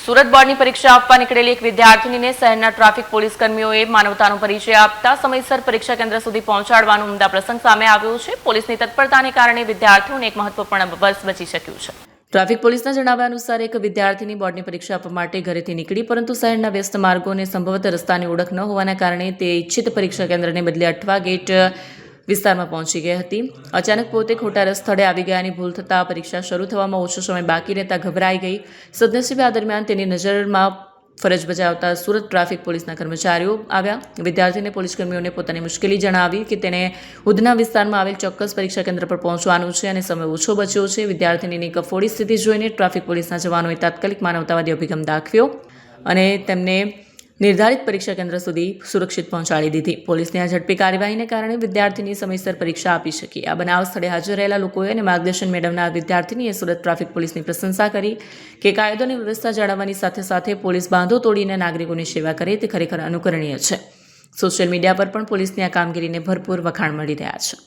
સુરત બોર્ડની પરીક્ષા આપવા નીકળેલી એક વિદ્યાર્થીનીને શહેરના ટ્રાફિક પોલીસ કર્મીઓએ માનવતાનો પરિચય આપતા સમયસર પરીક્ષા કેન્દ્ર સુધી પહોંચાડવાનો ઉમદા પ્રસંગ સામે આવ્યો છે। પોલીસની તત્પરતાને કારણે વિદ્યાર્થીઓને એક મહત્વપૂર્ણ વર્ષ બચી શક્યું છે। ટ્રાફિક પોલીસના જણાવ્યા અનુસાર એક વિદ્યાર્થીની બોર્ડની પરીક્ષા આપવા માટે ઘરેથી નીકળી, પરંતુ શહેરના વ્યસ્ત માર્ગો અને સંભવતઃ રસ્તાની ઓળખ ન હોવાના કારણે તે ઇચ્છિત પરીક્ષા કેન્દ્રને બદલે અઠવા ગેટ વિસ્તારમાં પહોંચી ગઈ હતી। અચાનક પોતે ખોટા સ્થળે આવી ગયાની ભૂલ થતાં પરીક્ષા શરૂ થવામાં ઓછો સમય બાકી રહેતા ગભરાઈ ગઈ। સદનસીબે આ દરમિયાન તેની નજરમાં ફરજ બજાવતા સુરત ટ્રાફિક પોલીસના કર્મચારીઓ આવ્યા। વિદ્યાર્થીને પોલીસ કર્મીઓને પોતાની મુશ્કેલી જણાવી કે તેને ઉધના વિસ્તારમાં આવેલ ચોક્કસ પરીક્ષા કેન્દ્ર પર પહોંચવાનું છે અને સમય ઓછો બચ્યો છે। વિદ્યાર્થીનીની કફોડી સ્થિતિ જોઈને ટ્રાફિક પોલીસના જવાનોએ તાત્કાલિક માનવતાવાદી અભિગમ દાખવ્યો અને તેમને નિર્ધારિત પરીક્ષા કેન્દ્ર સુધી સુરક્ષિત પહોંચાડી દીધી। પોલીસની આ ઝડપી કાર્યવાહીને કારણે વિદ્યાર્થીની સમયસર પરીક્ષા આપી શકી। આ બનાવ સ્થળે હાજર રહેલા લોકોએ અને માર્ગદર્શન મેળવનાર વિદ્યાર્થીનીએ સુરત ટ્રાફિક પોલીસની પ્રશંસા કરી કે કાયદો અને વ્યવસ્થા જાળવવાની સાથે સાથે પોલીસ બાંધો તોડીને નાગરિકોની સેવા કરે તે ખરેખર અનુકરણીય છે। સોશિયલ મીડિયા પર પણ પોલીસની આ કામગીરીને ભરપૂર વખાણ મળી રહ્યા છે।